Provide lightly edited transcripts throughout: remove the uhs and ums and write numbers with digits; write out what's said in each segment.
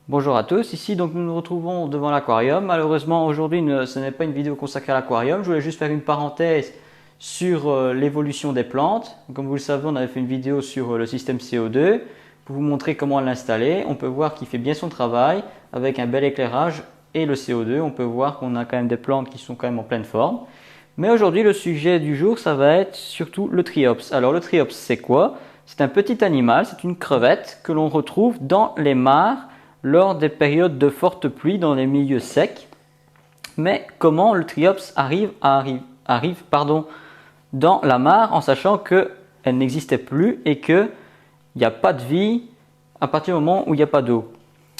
Bonjour à tous, ici donc nous nous retrouvons devant l'aquarium. Malheureusement aujourd'hui ce n'est pas une vidéo consacrée à l'aquarium, je voulais juste faire une parenthèse sur l'évolution des plantes. Comme vous le savez, on avait fait une vidéo sur le système CO2 pour vous montrer comment l'installer. On peut voir qu'il fait bien son travail avec un bel éclairage et le CO2. On peut voir qu'on a quand même des plantes qui sont quand même en pleine forme. Mais aujourd'hui le sujet du jour ça va être surtout le triops. Alors le triops c'est quoi? C'est un petit animal, c'est une crevette que l'on retrouve dans les mares lors des périodes de forte pluie dans les milieux secs. Mais comment le triops arrive dans la mare en sachant qu'elle n'existait plus et qu'il n'y a pas de vie à partir du moment où il n'y a pas d'eau?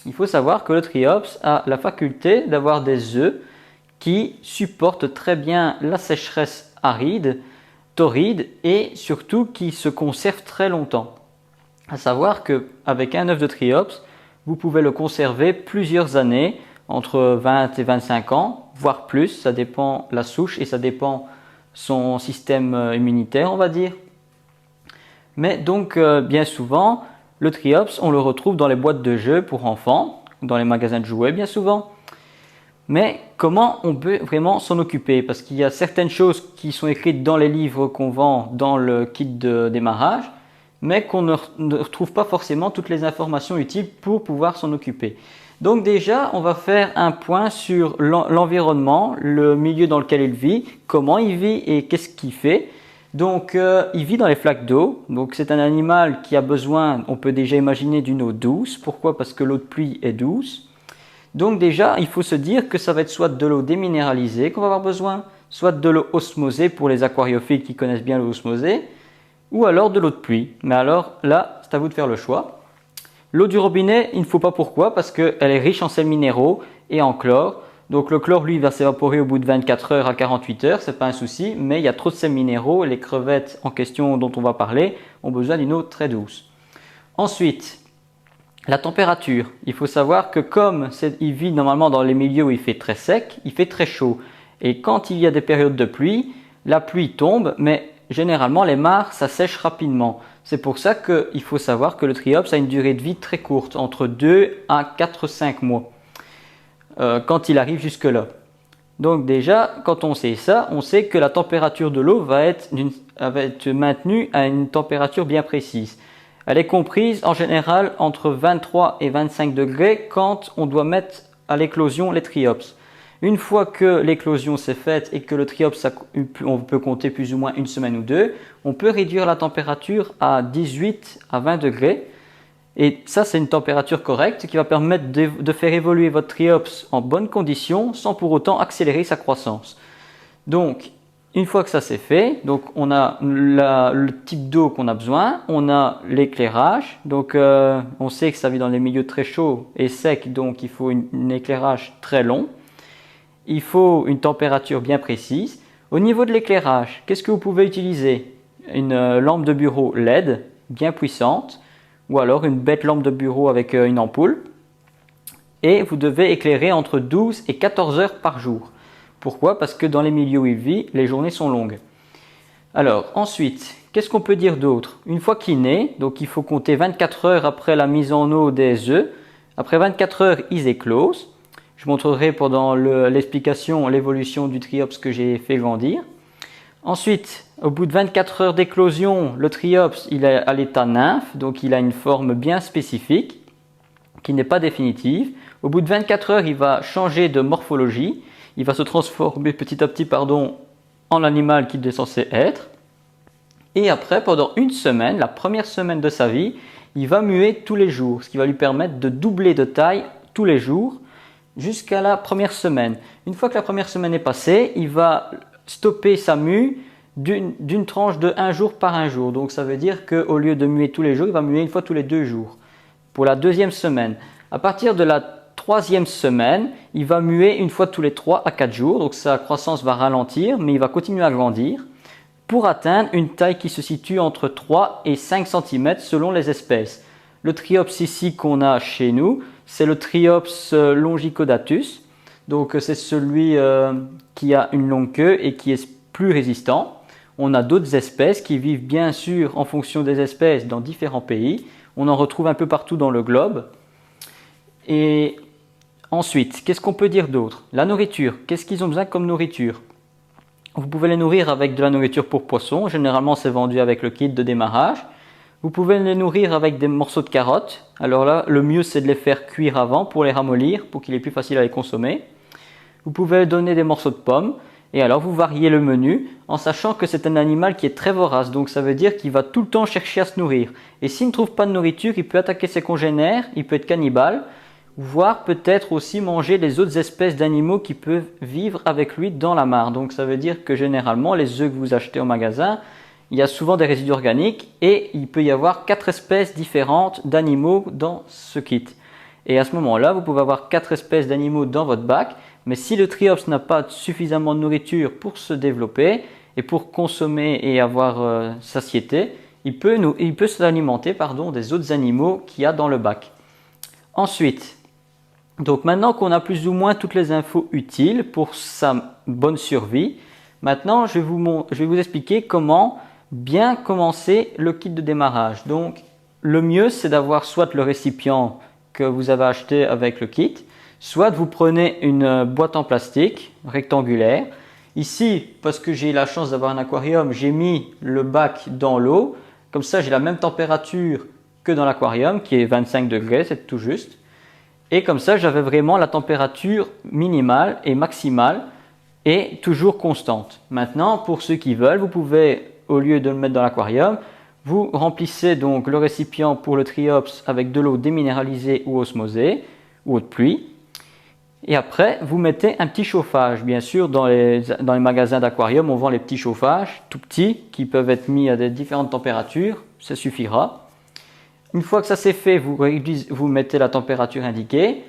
Il faut savoir que le triops a la faculté d'avoir des œufs qui supportent très bien la sécheresse aride, torride et surtout qui se conservent très longtemps. À savoir qu'avec un œuf de triops, vous pouvez le conserver plusieurs années, entre 20 et 25 ans, voire plus, ça dépend la souche et ça dépend son système immunitaire, on va dire. Mais donc, bien souvent, le triops, on le retrouve dans les boîtes de jeux pour enfants, dans les magasins de jouets bien souvent. Mais comment on peut vraiment s'en occuper? Parce qu'il y a certaines choses qui sont écrites dans les livres qu'on vend dans le kit de démarrage, mais qu'on ne retrouve pas forcément toutes les informations utiles pour pouvoir s'en occuper. Donc déjà, on va faire un point sur l'environnement, le milieu dans lequel il vit, comment il vit et qu'est-ce qu'il fait. Donc il vit dans les flaques d'eau, donc c'est un animal qui a besoin, on peut déjà imaginer, d'une eau douce. Pourquoi? Parce que l'eau de pluie est douce. Donc déjà, il faut se dire que ça va être soit de l'eau déminéralisée qu'on va avoir besoin, soit de l'eau osmosée pour les aquariophiles qui connaissent bien l'eau osmosée, ou alors de l'eau de pluie. Mais alors là, c'est à vous de faire le choix. L'eau du robinet, il ne faut pas. Pourquoi? Parce qu'elle est riche en sels minéraux et en chlore. Donc le chlore, lui, va s'évaporer au bout de 24 heures à 48 heures, c'est pas un souci, mais il y a trop de sels minéraux et les crevettes en question dont on va parler ont besoin d'une eau très douce. Ensuite, la température. Il faut savoir que comme il vit normalement dans les milieux où il fait très sec, il fait très chaud. Et quand il y a des périodes de pluie, la pluie tombe, mais généralement les mares ça sèche rapidement. C'est pour ça qu'il faut savoir que le triops a une durée de vie très courte, entre 2 à 4-5 mois, quand il arrive jusque là. Donc déjà, quand on sait ça, on sait que la température de l'eau va être maintenue à une température bien précise. Elle est comprise en général entre 23 et 25 degrés quand on doit mettre à l'éclosion les triops. Une fois que l'éclosion s'est faite et que le triops, on peut compter plus ou moins une semaine ou deux, on peut réduire la température à 18 à 20 degrés. Et ça, c'est une température correcte qui va permettre de faire évoluer votre triops en bonnes conditions sans pour autant accélérer sa croissance. Donc, une fois que ça c'est fait, donc on a le type d'eau qu'on a besoin, on a l'éclairage, donc on sait que ça vit dans les milieux très chauds et secs, donc il faut un éclairage très long. Il faut une température bien précise. Au niveau de l'éclairage, qu'est-ce que vous pouvez utiliser? Une lampe de bureau LED bien puissante ou alors une bête lampe de bureau avec une ampoule. Et vous devez éclairer entre 12 et 14 heures par jour. Pourquoi? Parce que dans les milieux où il vit, les journées sont longues. Alors ensuite, qu'est-ce qu'on peut dire d'autre? Une fois qu'il naît, donc il faut compter 24 heures après la mise en eau des œufs. Après 24 heures, ils éclosent. Je montrerai pendant l'explication l'évolution du triops que j'ai fait grandir. Ensuite, au bout de 24 heures d'éclosion, le triops il est à l'état nymphe, donc il a une forme bien spécifique qui n'est pas définitive. Au bout de 24 heures, il va changer de morphologie. Il va se transformer petit à petit en l'animal qu'il est censé être. Et après, pendant une semaine, la première semaine de sa vie, il va muer tous les jours, ce qui va lui permettre de doubler de taille tous les jours jusqu'à la première semaine. Une fois que la première semaine est passée, il va stopper sa mue d'une tranche de 1 jour par 1 jour. Donc ça veut dire qu'au lieu de muer tous les jours, il va muer une fois tous les 2 jours pour la deuxième semaine. À partir de la troisième semaine, il va muer une fois tous les 3 à 4 jours. Donc sa croissance va ralentir, mais il va continuer à grandir pour atteindre une taille qui se situe entre 3 et 5 cm selon les espèces. Le triops ici qu'on a chez nous, c'est le triops longicodatus. Donc c'est celui qui a une longue queue et qui est plus résistant. On a d'autres espèces qui vivent bien sûr en fonction des espèces dans différents pays. On en retrouve un peu partout dans le globe. Et ensuite, qu'est-ce qu'on peut dire d'autre? La nourriture. Qu'est-ce qu'ils ont besoin comme nourriture? Vous pouvez les nourrir avec de la nourriture pour poissons. Généralement, c'est vendu avec le kit de démarrage. Vous pouvez les nourrir avec des morceaux de carottes. Alors là, le mieux, c'est de les faire cuire avant pour les ramollir, pour qu'il est plus facile à les consommer. Vous pouvez donner des morceaux de pommes. Et alors, vous variez le menu en sachant que c'est un animal qui est très vorace. Donc, ça veut dire qu'il va tout le temps chercher à se nourrir. Et s'il ne trouve pas de nourriture, il peut attaquer ses congénères, il peut être cannibale, voire peut-être aussi manger les autres espèces d'animaux qui peuvent vivre avec lui dans la mare. Donc, ça veut dire que généralement, les œufs que vous achetez au magasin, il y a souvent des résidus organiques et il peut y avoir 4 espèces différentes d'animaux dans ce kit. Et à ce moment-là, vous pouvez avoir 4 espèces d'animaux dans votre bac. Mais si le triops n'a pas suffisamment de nourriture pour se développer et pour consommer et avoir satiété, il peut s'alimenter des autres animaux qu'il y a dans le bac. Ensuite, donc maintenant qu'on a plus ou moins toutes les infos utiles pour sa bonne survie, maintenant je vais vous expliquer comment bien commencer le kit de démarrage. Donc le mieux, c'est d'avoir soit le récipient que vous avez acheté avec le kit, soit vous prenez une boîte en plastique rectangulaire. Ici, parce que j'ai la chance d'avoir un aquarium, j'ai mis le bac dans l'eau. Comme ça, j'ai la même température que dans l'aquarium, qui est 25 degrés, c'est tout juste. Et comme ça, j'avais vraiment la température minimale et maximale et toujours constante. Maintenant, pour ceux qui veulent, vous pouvez, au lieu de le mettre dans l'aquarium, vous remplissez donc le récipient pour le triops avec de l'eau déminéralisée ou osmosée ou eau de pluie. Et après, vous mettez un petit chauffage. Bien sûr, dans les magasins d'aquarium, on vend les petits chauffages tout petits qui peuvent être mis à des différentes températures. Ça suffira. Une fois que ça c'est fait, vous mettez la température indiquée.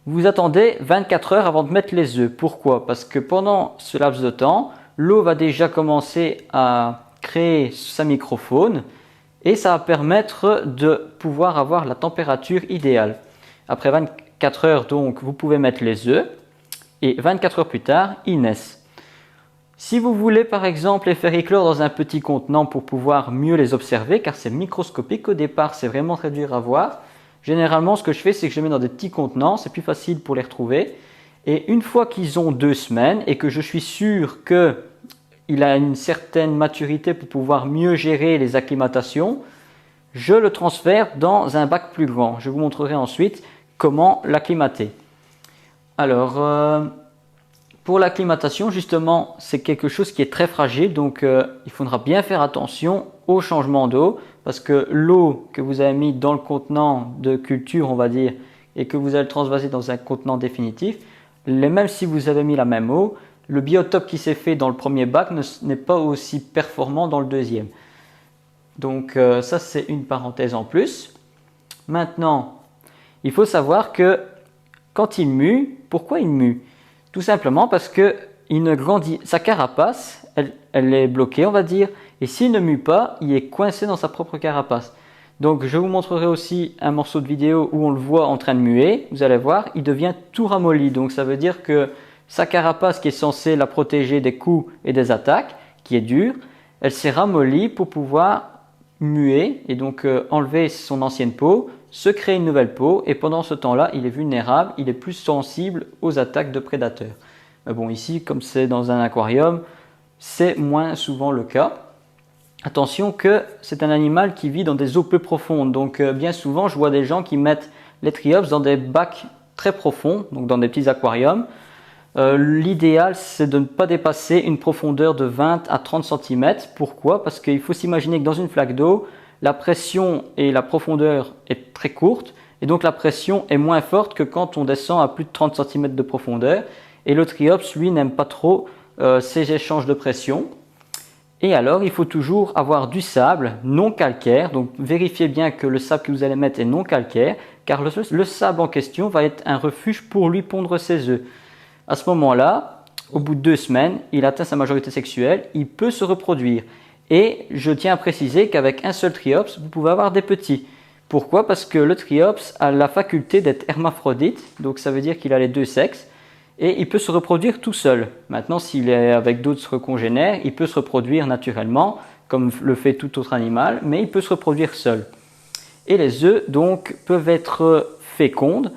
Vous attendez 24 heures avant de mettre les œufs. Pourquoi? Parce que pendant ce laps de temps, l'eau va déjà commencer à créer sa microfaune et ça va permettre de pouvoir avoir la température idéale. Après 24 heures, donc, vous pouvez mettre les œufs et 24 heures plus tard, ils naissent. Si vous voulez par exemple les faire éclore dans un petit contenant pour pouvoir mieux les observer, car c'est microscopique au départ, c'est vraiment très dur à voir. Généralement, ce que je fais, c'est que je les mets dans des petits contenants, c'est plus facile pour les retrouver. Et une fois qu'ils ont 2 semaines et que je suis sûr qu'il a une certaine maturité pour pouvoir mieux gérer les acclimatations, je le transfère dans un bac plus grand. Je vous montrerai ensuite comment l'acclimater. Alors, pour l'acclimatation, justement, c'est quelque chose qui est très fragile, donc il faudra bien faire attention au changement d'eau, parce que l'eau que vous avez mis dans le contenant de culture, on va dire, et que vous allez transvaser dans un contenant définitif, même si vous avez mis la même eau, le biotope qui s'est fait dans le premier bac n'est pas aussi performant dans le deuxième. Donc ça, c'est une parenthèse en plus. Maintenant, il faut savoir que quand il mue, pourquoi il mue? Tout simplement parce que sa carapace, elle est bloquée, on va dire, et s'il ne mue pas, il est coincé dans sa propre carapace. Donc je vous montrerai aussi un morceau de vidéo où on le voit en train de muer. Vous allez voir, il devient tout ramolli. Donc ça veut dire que sa carapace qui est censée la protéger des coups et des attaques, qui est dure, elle s'est ramollie pour pouvoir muer et donc enlever son ancienne peau, se créer une nouvelle peau, et pendant ce temps-là, il est vulnérable, il est plus sensible aux attaques de prédateurs. Mais bon, ici, comme c'est dans un aquarium, c'est moins souvent le cas. Attention que c'est un animal qui vit dans des eaux peu profondes, donc bien souvent, je vois des gens qui mettent les triops dans des bacs très profonds, donc dans des petits aquariums. L'idéal, c'est de ne pas dépasser une profondeur de 20 à 30 cm. Pourquoi? Parce qu'il faut s'imaginer que dans une flaque d'eau, la pression et la profondeur est très courte et donc la pression est moins forte que quand on descend à plus de 30 cm de profondeur. Et le triops, lui, n'aime pas trop ces échanges de pression. Et alors, il faut toujours avoir du sable non calcaire. Donc, vérifiez bien que le sable que vous allez mettre est non calcaire, car le sable en question va être un refuge pour lui pondre ses œufs. À ce moment-là, au bout de 2 semaines, il atteint sa majorité sexuelle, il peut se reproduire. Et je tiens à préciser qu'avec un seul triops, vous pouvez avoir des petits. Pourquoi? Parce que le triops a la faculté d'être hermaphrodite, donc ça veut dire qu'il a les 2 sexes, et il peut se reproduire tout seul. Maintenant, s'il est avec d'autres congénères, il peut se reproduire naturellement, comme le fait tout autre animal, mais il peut se reproduire seul. Et les œufs, donc, peuvent être fécondes,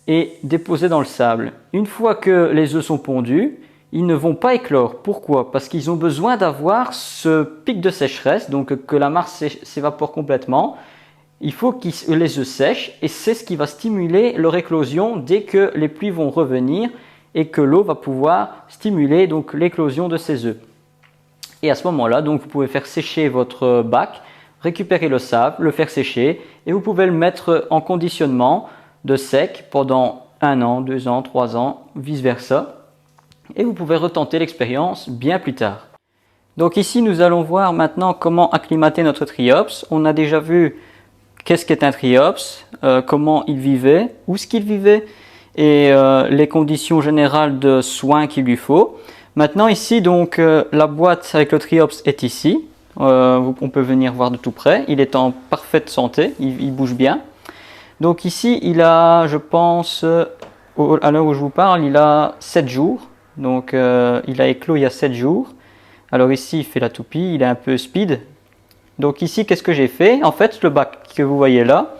et déposer dans le sable. Une fois que les œufs sont pondus, ils ne vont pas éclore. Pourquoi? Parce qu'ils ont besoin d'avoir ce pic de sécheresse, donc que la masse s'évapore complètement. Il faut que les œufs sèchent et c'est ce qui va stimuler leur éclosion dès que les pluies vont revenir et que l'eau va pouvoir stimuler donc l'éclosion de ces œufs. Et à ce moment-là, donc vous pouvez faire sécher votre bac, récupérer le sable, le faire sécher et vous pouvez le mettre en conditionnement de sec pendant 1 an, 2 ans, 3 ans, vice-versa. Et vous pouvez retenter l'expérience bien plus tard. Donc ici, nous allons voir maintenant comment acclimater notre triops. On a déjà vu qu'est-ce qu'est un triops, comment il vivait, où est-ce qu'il vivait et les conditions générales de soins qu'il lui faut. Maintenant ici, donc la boîte avec le triops est ici. On peut venir voir de tout près. Il est en parfaite santé, il bouge bien. Donc ici, il a, je pense, à l'heure où je vous parle, il a 7 jours. Donc il a éclos il y a 7 jours. Alors ici, il fait la toupie, il est un peu speed. Donc ici, qu'est-ce que j'ai fait? En fait, le bac que vous voyez là,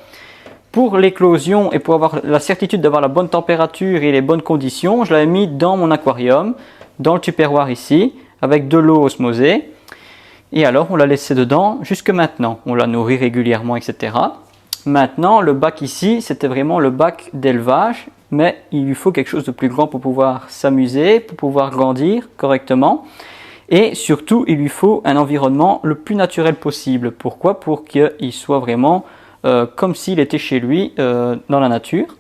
pour l'éclosion et pour avoir la certitude d'avoir la bonne température et les bonnes conditions, je l'avais mis dans mon aquarium, dans le tupperware ici, avec de l'eau osmosée. Et alors, on l'a laissé dedans jusque maintenant. On l'a nourri régulièrement, etc. Maintenant, le bac ici, c'était vraiment le bac d'élevage, mais il lui faut quelque chose de plus grand pour pouvoir s'amuser, pour pouvoir grandir correctement. Et surtout, il lui faut un environnement le plus naturel possible. Pourquoi? Pour qu'il soit vraiment comme s'il était chez lui dans la nature.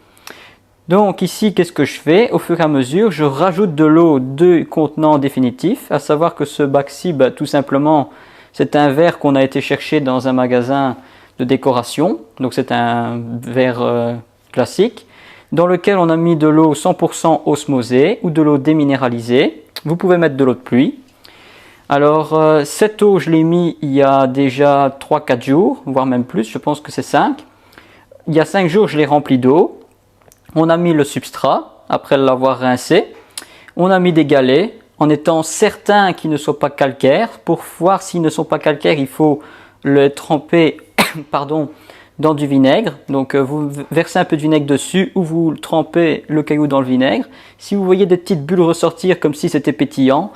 Donc ici, qu'est-ce que je fais? Au fur et à mesure, je rajoute de l'eau du contenant définitif, à savoir que ce bac-ci, tout simplement, c'est un verre qu'on a été chercher dans un magasin de décoration. Donc c'est un verre classique, dans lequel on a mis de l'eau 100% osmosée ou de l'eau déminéralisée. Vous pouvez mettre de l'eau de pluie. Alors, cette eau, je l'ai mis il y a déjà 3-4 jours, voire même plus, je pense que c'est 5. Il y a 5 jours, je l'ai rempli d'eau. On a mis le substrat, après l'avoir rincé. On a mis des galets, en étant certain qu'ils ne soient pas calcaires. Pour voir s'ils ne sont pas calcaires, il faut le tremper dans du vinaigre. Donc, vous versez un peu de vinaigre dessus ou vous trempez le caillou dans le vinaigre. Si vous voyez des petites bulles ressortir comme si c'était pétillant,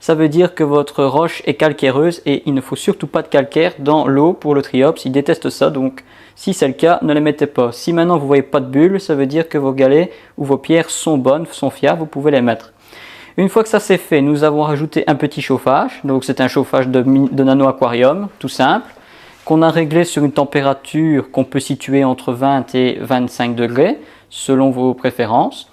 ça veut dire que votre roche est calcaireuse et il ne faut surtout pas de calcaire dans l'eau pour le triops. Il déteste ça, donc si c'est le cas, ne les mettez pas. Si maintenant vous ne voyez pas de bulles, ça veut dire que vos galets ou vos pierres sont bonnes, sont fiables, vous pouvez les mettre. Une fois que ça c'est fait, nous avons rajouté un petit chauffage. Donc c'est un chauffage de nano-aquarium, tout simple, qu'on a réglé sur une température qu'on peut situer entre 20 et 25 degrés, selon vos préférences,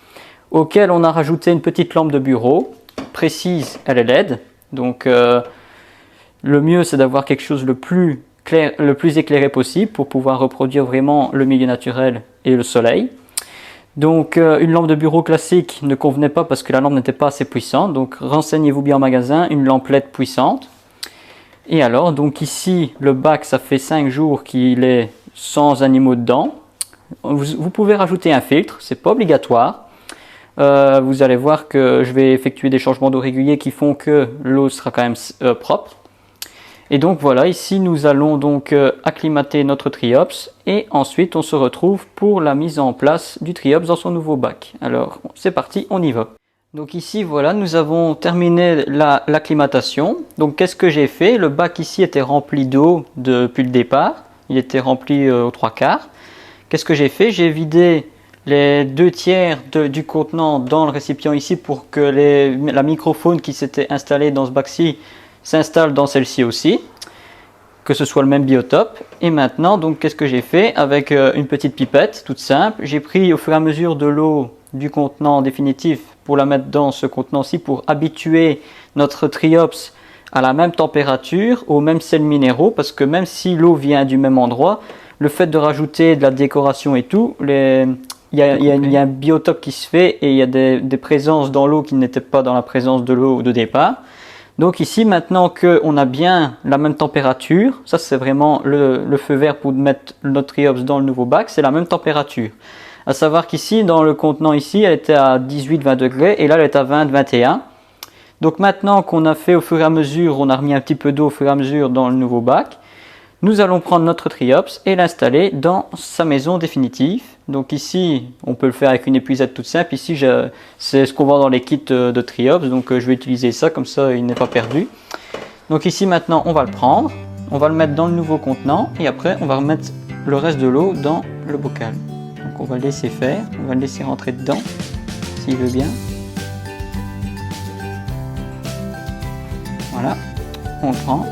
auquel on a rajouté une petite lampe de bureau, précise, elle est LED, donc le mieux c'est d'avoir quelque chose le plus clair, le plus éclairé possible pour pouvoir reproduire vraiment le milieu naturel et le soleil. Donc une lampe de bureau classique ne convenait pas parce que la lampe n'était pas assez puissante, donc renseignez-vous bien en magasin, une lampe LED puissante. Et alors, donc ici, le bac, ça fait 5 jours qu'il est sans animaux dedans. Vous pouvez rajouter un filtre, c'est pas obligatoire. Vous allez voir que je vais effectuer des changements d'eau réguliers qui font que l'eau sera quand même propre. Et donc voilà, ici nous allons donc acclimater notre triops et ensuite on se retrouve pour la mise en place du triops dans son nouveau bac. Alors c'est parti, on y va. Donc ici voilà, nous avons terminé l'acclimatation. Donc qu'est-ce que j'ai fait? Le bac ici était rempli d'eau depuis le départ, il était rempli aux 3/4. Qu'est-ce que j'ai fait? J'ai vidé les 2/3 du contenant dans le récipient ici pour que la microfaune qui s'était installée dans ce bac-ci s'installe dans celle-ci aussi, que ce soit le même biotope. Et maintenant, donc, qu'est-ce que j'ai fait? Avec une petite pipette toute simple, j'ai pris au fur et à mesure de l'eau du contenant définitif pour la mettre dans ce contenant-ci pour habituer notre triops à la même température, aux mêmes sels minéraux, parce que même si l'eau vient du même endroit, le fait de rajouter de la décoration et tout, il y a un biotope qui se fait et il y a des présences dans l'eau qui n'étaient pas dans la présence de l'eau de départ. Donc ici, maintenant qu'on a bien la même température, ça c'est vraiment le feu vert pour mettre notre triops dans le nouveau bac, c'est la même température. À savoir qu'ici, dans le contenant ici, elle était à 18-20 degrés et là elle est à 20-21. Donc maintenant qu'on a fait au fur et à mesure, on a remis un petit peu d'eau au fur et à mesure dans le nouveau bac, Nous allons prendre notre triops et l'installer dans sa maison définitive. Donc ici, on peut le faire avec une épuisette toute simple. Ici, c'est ce qu'on vend dans les kits de triops, donc je vais utiliser ça, comme ça il n'est pas perdu. Donc ici maintenant, on va le prendre, on va le mettre dans le nouveau contenant et après on va remettre le reste de l'eau dans le bocal. Donc on va le laisser faire, on va le laisser rentrer dedans, s'il veut bien. Voilà, on le prend.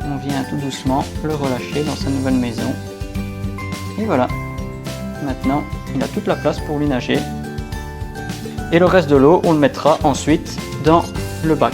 On vient tout doucement le relâcher dans sa nouvelle maison. Et voilà. Maintenant, il a toute la place pour lui nager. Et le reste de l'eau, on le mettra ensuite dans le bac.